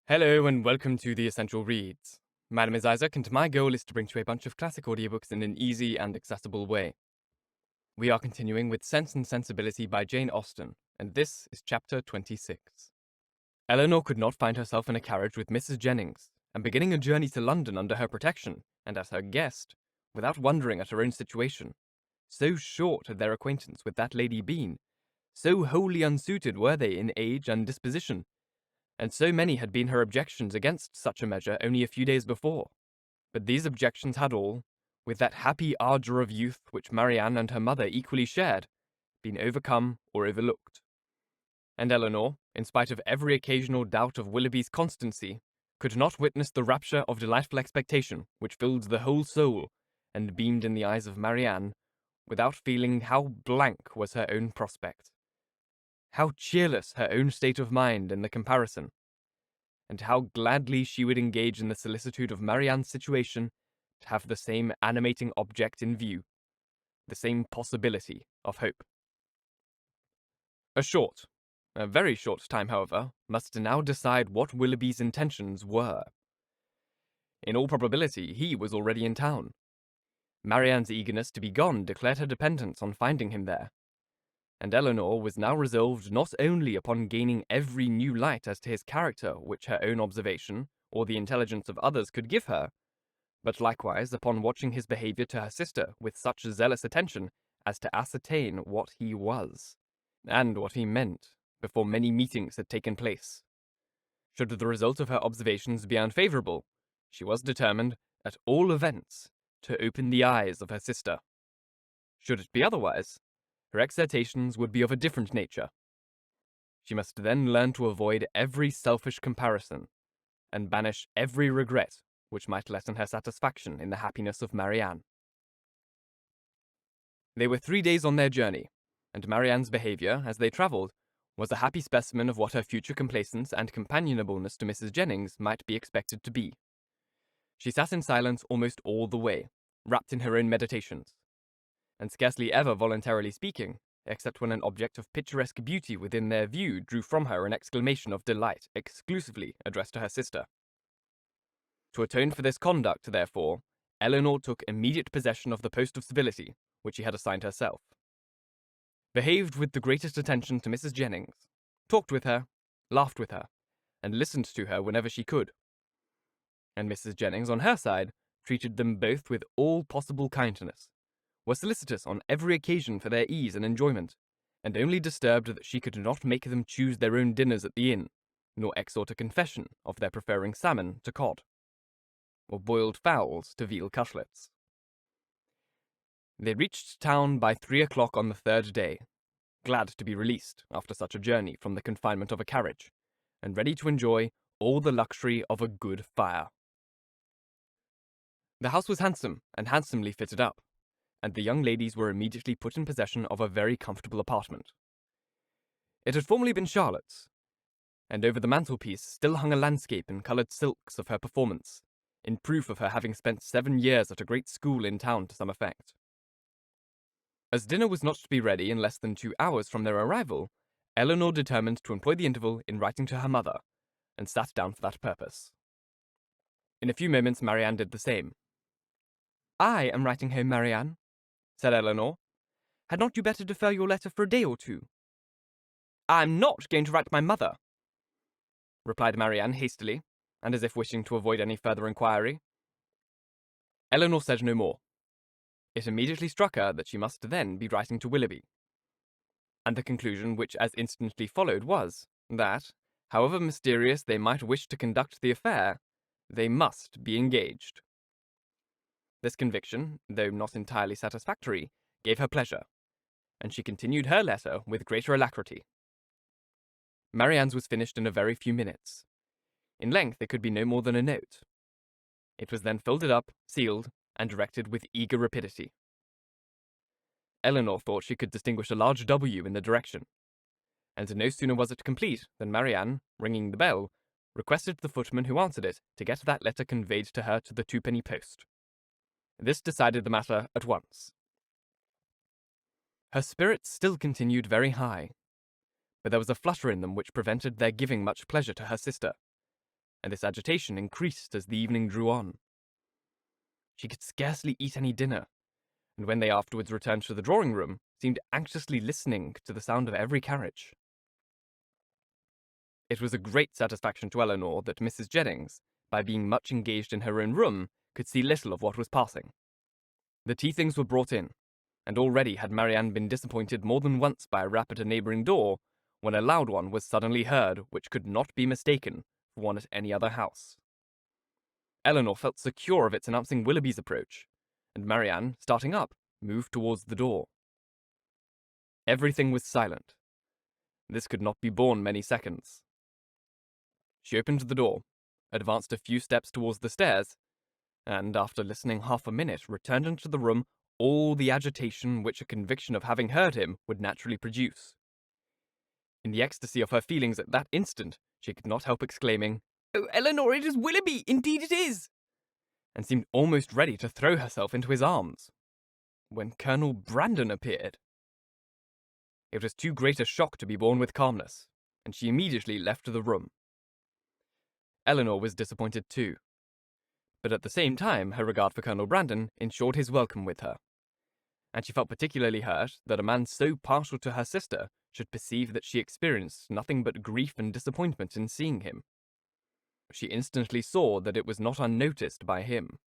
Hello and welcome to The Essential Reads. My name is Isaac and my goal is to bring to you a bunch of classic audiobooks in an easy and accessible way. We are continuing with Sense and Sensibility by Jane Austen, and this is chapter 26. Elanor could not find herself in a carriage with Mrs. Jennings, and beginning a journey to London under her protection, and as her guest, without wondering at her own situation. So short had their acquaintance with that lady been, so wholly unsuited were they in age and disposition, and so many had been her objections against such a measure only a few days before. But these objections had all, with that happy ardour of youth which Marianne and her mother equally shared, been overcome or overlooked. And Elanor, in spite of every occasional doubt of Willoughby's constancy, could not witness the rapture of delightful expectation which filled the whole soul and beamed in the eyes of Marianne, without feeling how blank was her own prospect, how cheerless her own state of mind in the comparison, and how gladly she would engage in the solicitude of Marianne's situation to have the same animating object in view, the same possibility of hope. A very short time, however, must now decide what Willoughby's intentions were. In all probability, he was already in town. Marianne's eagerness to be gone declared her dependence on finding him there, and Elanor was now resolved not only upon gaining every new light as to his character which her own observation or the intelligence of others could give her, but likewise upon watching his behaviour to her sister with such zealous attention as to ascertain what he was, and what he meant, before many meetings had taken place. Should the result of her observations be unfavourable, she was determined, at all events, to open the eyes of her sister. Should it be otherwise, her exertations would be of a different nature. She must then learn to avoid every selfish comparison, and banish every regret which might lessen her satisfaction in the happiness of Marianne. They were 3 days on their journey, and Marianne's behaviour, as they travelled, was a happy specimen of what her future complaisance and companionableness to Mrs. Jennings might be expected to be. She sat in silence almost all the way, wrapped in her own meditations, and scarcely ever voluntarily speaking, except when an object of picturesque beauty within their view drew from her an exclamation of delight exclusively addressed to her sister. To atone for this conduct, therefore, Elanor took immediate possession of the post of civility which she had assigned herself, behaved with the greatest attention to Mrs. Jennings, talked with her, laughed with her, and listened to her whenever she could. And Mrs. Jennings, on her side, treated them both with all possible kindness, was solicitous on every occasion for their ease and enjoyment, and only disturbed that she could not make them choose their own dinners at the inn, nor extort a confession of their preferring salmon to cod, or boiled fowls to veal cutlets. They reached town by 3 o'clock on the third day, glad to be released after such a journey from the confinement of a carriage, and ready to enjoy all the luxury of a good fire. The house was handsome and handsomely fitted up, and the young ladies were immediately put in possession of a very comfortable apartment. It had formerly been Charlotte's, and over the mantelpiece still hung a landscape in coloured silks of her performance, in proof of her having spent 7 years at a great school in town to some effect. As dinner was not to be ready in less than 2 hours from their arrival, Elanor determined to employ the interval in writing to her mother, and sat down for that purpose. In a few moments Marianne did the same. "I am writing home, Marianne," said Elanor. "Had not you better defer your letter for a day or two?" "I'm not going to write my mother," replied Marianne hastily, and as if wishing to avoid any further inquiry. Elanor said no more. It immediately struck her that she must then be writing to Willoughby, and the conclusion which as instantly followed was, that, however mysterious they might wish to conduct the affair, they must be engaged. This conviction, though not entirely satisfactory, gave her pleasure, and she continued her letter with greater alacrity. Marianne's was finished in a very few minutes. In length it could be no more than a note. It was then folded up, sealed, and directed with eager rapidity. Elanor thought she could distinguish a large W in the direction, and no sooner was it complete than Marianne, ringing the bell, requested the footman who answered it to get that letter conveyed to her to the twopenny post. This decided the matter at once. Her spirits still continued very high, but there was a flutter in them which prevented their giving much pleasure to her sister, and this agitation increased as the evening drew on. She could scarcely eat any dinner, and when they afterwards returned to the drawing-room, seemed anxiously listening to the sound of every carriage. It was a great satisfaction to Elanor that Mrs. Jennings, by being much engaged in her own room, could see little of what was passing. The tea-things were brought in, and already had Marianne been disappointed more than once by a rap at a neighbouring door, when a loud one was suddenly heard which could not be mistaken for one at any other house. Elanor felt secure of its announcing Willoughby's approach, and Marianne, starting up, moved towards the door. Everything was silent. This could not be borne many seconds. She opened the door, advanced a few steps towards the stairs, and, after listening half a minute, returned into the room all the agitation which a conviction of having heard him would naturally produce. In the ecstasy of her feelings at that instant, she could not help exclaiming, "Oh, Elanor, it is Willoughby! Indeed it is!" and seemed almost ready to throw herself into his arms, when Colonel Brandon appeared. It was too great a shock to be borne with calmness, and she immediately left the room. Elanor was disappointed too, but at the same time her regard for Colonel Brandon ensured his welcome with her, and she felt particularly hurt that a man so partial to her sister should perceive that she experienced nothing but grief and disappointment in seeing him. She instantly saw that it was not unnoticed by him,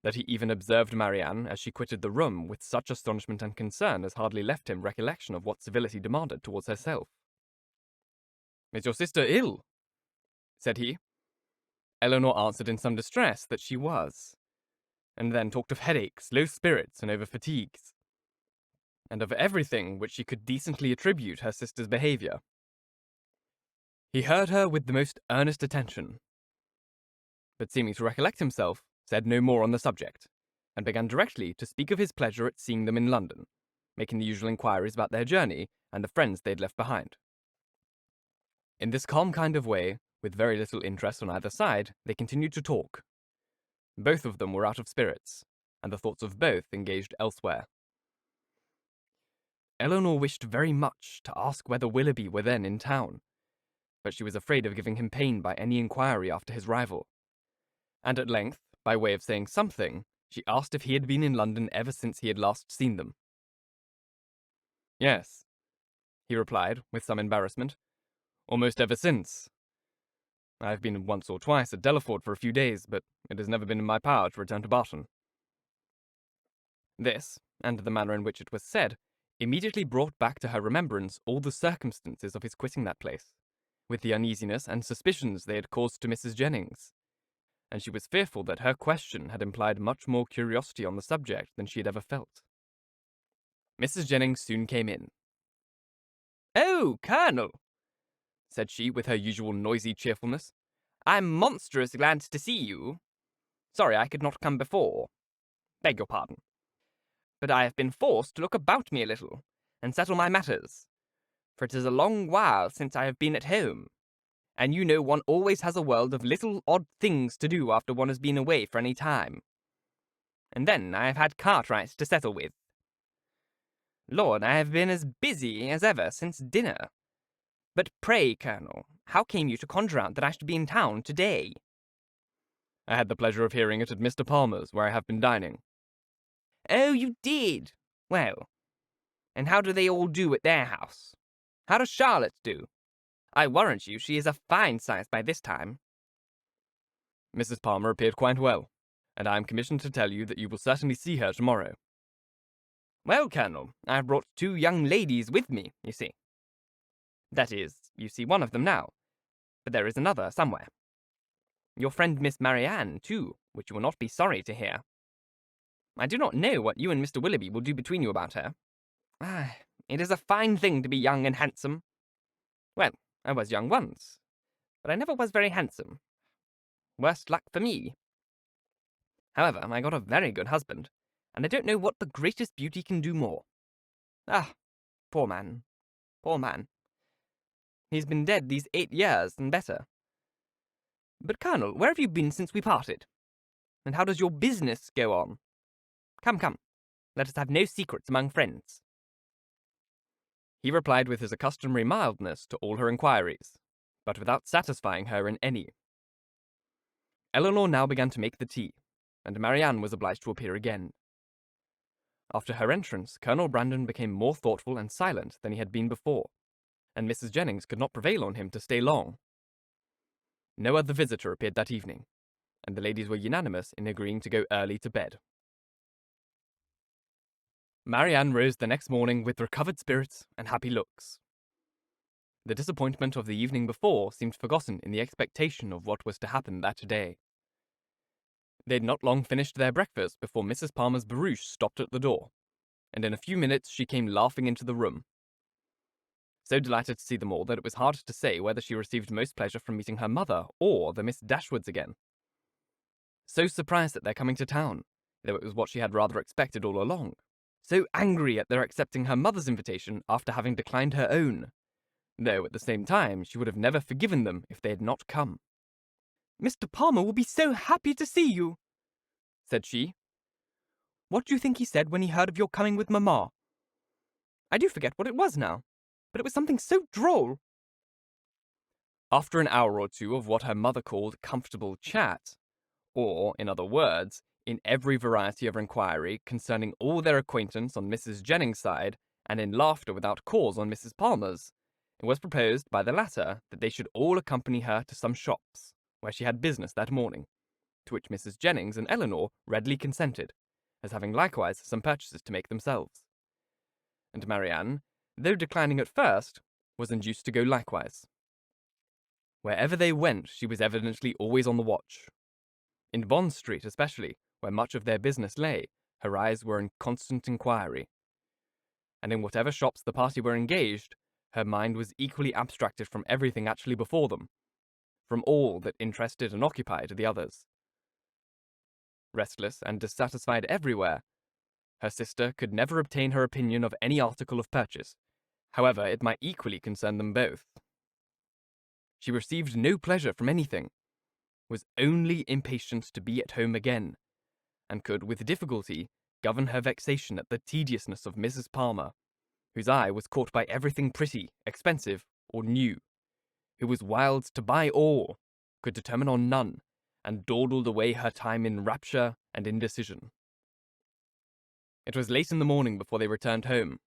that he even observed Marianne as she quitted the room with such astonishment and concern as hardly left him recollection of what civility demanded towards herself. "Is your sister ill?" said he. Elanor answered in some distress that she was, and then talked of headaches, low spirits, and over-fatigues, and of everything which she could decently attribute her sister's behaviour. He heard her with the most earnest attention, but seeming to recollect himself, said no more on the subject, and began directly to speak of his pleasure at seeing them in London, making the usual inquiries about their journey and the friends they had left behind. In this calm kind of way, with very little interest on either side, they continued to talk. Both of them were out of spirits, and the thoughts of both engaged elsewhere. Elanor wished very much to ask whether Willoughby were then in town, but she was afraid of giving him pain by any inquiry after his rival, and at length, by way of saying something, she asked if he had been in London ever since he had last seen them. "Yes," he replied, with some embarrassment, "almost ever since. I have been once or twice at Delaford for a few days, but it has never been in my power to return to Barton." This, and the manner in which it was said, immediately brought back to her remembrance all the circumstances of his quitting that place, with the uneasiness and suspicions they had caused to Mrs. Jennings, and she was fearful that her question had implied much more curiosity on the subject than she had ever felt. Mrs. Jennings soon came in. "Oh, Colonel," said she with her usual noisy cheerfulness, "I'm monstrous glad to see you. Sorry I could not come before. Beg your pardon. But I have been forced to look about me a little, and settle my matters, for it is a long while since I have been at home, and you know one always has a world of little odd things to do after one has been away for any time. And then I have had Cartwright to settle with. Lord, I have been as busy as ever since dinner. But pray, Colonel, how came you to conjure out that I should be in town today?" "I had the pleasure of hearing it at Mr. Palmer's, where I have been dining." "Oh, you did? Well, and how do they all do at their house? How does Charlotte do? I warrant you she is a fine size by this time." "Mrs. Palmer appeared quite well, and I am commissioned to tell you that you will certainly see her tomorrow." "Well, Colonel, I have brought 2 young ladies with me, you see. That is, you see one of them now, but there is another somewhere. Your friend Miss Marianne, too, which you will not be sorry to hear. I do not know what you and Mr. Willoughby will do between you about her. Ah, it is a fine thing to be young and handsome. Well, I was young once, but I never was very handsome. Worst luck for me. However, I got a very good husband, and I don't know what the greatest beauty can do more. Ah, poor man, poor man. He's been dead these 8 years and better. But, Colonel, where have you been since we parted? And how does your business go on? Come, let us have no secrets among friends." He replied with his accustomed mildness to all her inquiries, but without satisfying her in any. Elanor now began to make the tea, and Marianne was obliged to appear again. After her entrance, Colonel Brandon became more thoughtful and silent than he had been before, and Mrs. Jennings could not prevail on him to stay long. No other visitor appeared that evening, and the ladies were unanimous in agreeing to go early to bed. Marianne rose the next morning with recovered spirits and happy looks. The disappointment of the evening before seemed forgotten in the expectation of what was to happen that day. They had not long finished their breakfast before Mrs. Palmer's barouche stopped at the door, and in a few minutes she came laughing into the room. So delighted to see them all that it was hard to say whether she received most pleasure from meeting her mother or the Miss Dashwoods again. So surprised at their coming to town, though it was what she had rather expected all along. So angry at their accepting her mother's invitation after having declined her own, though at the same time she would have never forgiven them if they had not come. "Mr. Palmer will be so happy to see you," said she. "What do you think he said when he heard of your coming with Mamma? I do forget what it was now, but it was something so droll." After an hour or two of what her mother called comfortable chat, or, in other words, in every variety of inquiry concerning all their acquaintance on Mrs. Jennings' side, and in laughter without cause on Mrs. Palmer's, it was proposed by the latter that they should all accompany her to some shops, where she had business that morning, to which Mrs. Jennings and Elanor readily consented, as having likewise some purchases to make themselves. And Marianne, though declining at first, was induced to go likewise. Wherever they went, she was evidently always on the watch. In Bond Street especially, where much of their business lay, her eyes were in constant inquiry. And in whatever shops the party were engaged, her mind was equally abstracted from everything actually before them, from all that interested and occupied the others. Restless and dissatisfied everywhere, her sister could never obtain her opinion of any article of purchase, however it might equally concern them both. She received no pleasure from anything, was only impatient to be at home again, and could with difficulty govern her vexation at the tediousness of Mrs. Palmer, whose eye was caught by everything pretty, expensive, or new, who was wild to buy all, could determine on none, and dawdled away her time in rapture and indecision. It was late in the morning before they returned home,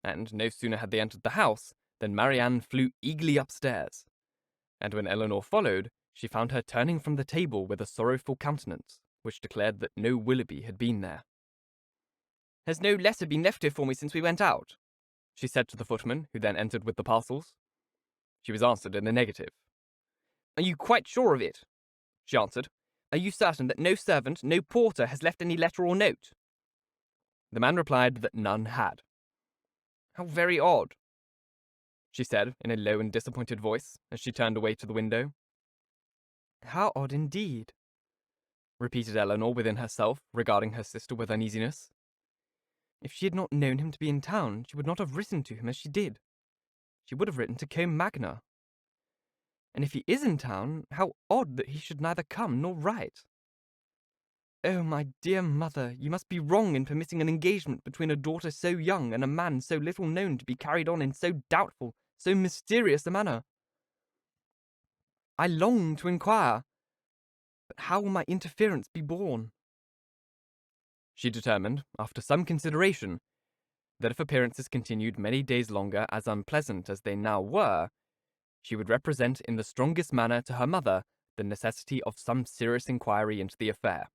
and no sooner had they entered the house than Marianne flew eagerly upstairs, and when Elanor followed, she found her turning from the table with a sorrowful countenance, which declared that no Willoughby had been there. "Has no letter been left here for me since we went out?" she said to the footman, who then entered with the parcels. She was answered in the negative. "Are you quite sure of it?" she answered. "Are you certain that no servant, no porter, has left any letter or note?" The man replied that none had. "How very odd," she said in a low and disappointed voice, as she turned away to the window. "How odd indeed," repeated Elanor within herself, regarding her sister with uneasiness. "If she had not known him to be in town, she would not have written to him as she did. She would have written to Combe Magna. And if he is in town, how odd that he should neither come nor write. Oh, my dear mother, you must be wrong in permitting an engagement between a daughter so young and a man so little known to be carried on in so doubtful, so mysterious a manner. I long to inquire, but how will my interference be borne?" She determined, after some consideration, that if appearances continued many days longer as unpleasant as they now were, she would represent in the strongest manner to her mother the necessity of some serious inquiry into the affair.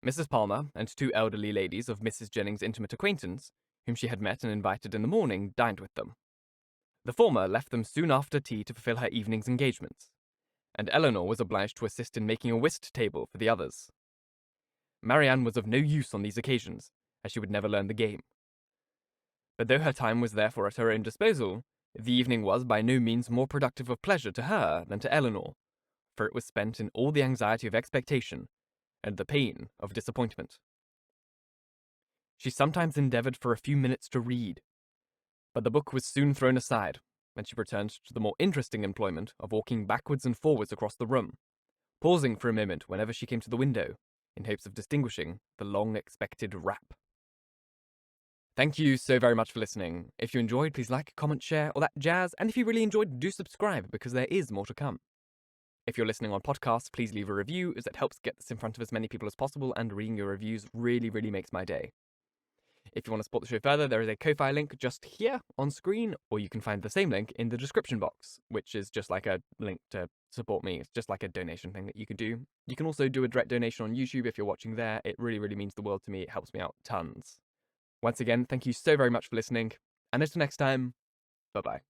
Mrs. Palmer and two elderly ladies of Mrs. Jennings' intimate acquaintance, whom she had met and invited in the morning, dined with them. The former left them soon after tea to fulfill her evening's engagements, and Elanor was obliged to assist in making a whist table for the others. Marianne was of no use on these occasions, as she would never learn the game. But though her time was therefore at her own disposal, the evening was by no means more productive of pleasure to her than to Elanor, for it was spent in all the anxiety of expectation, and the pain of disappointment. She sometimes endeavoured for a few minutes to read, but the book was soon thrown aside, and she returned to the more interesting employment of walking backwards and forwards across the room, pausing for a moment whenever she came to the window, in hopes of distinguishing the long-expected rap. Thank you so very much for listening. If you enjoyed, please like, comment, share, all that jazz. And if you really enjoyed, do subscribe, because there is more to come. If you're listening on podcasts, please leave a review, as it helps get this in front of as many people as possible, and reading your reviews really, really makes my day. If you want to support the show further, there is a Ko-Fi link just here on screen, or you can find the same link in the description box, which is just like a link to support me. It's just like a donation thing that you can do. You can also do a direct donation on YouTube if you're watching there. It really, really means the world to me. It helps me out tons. Once again, thank you so very much for listening, and until next time, bye-bye.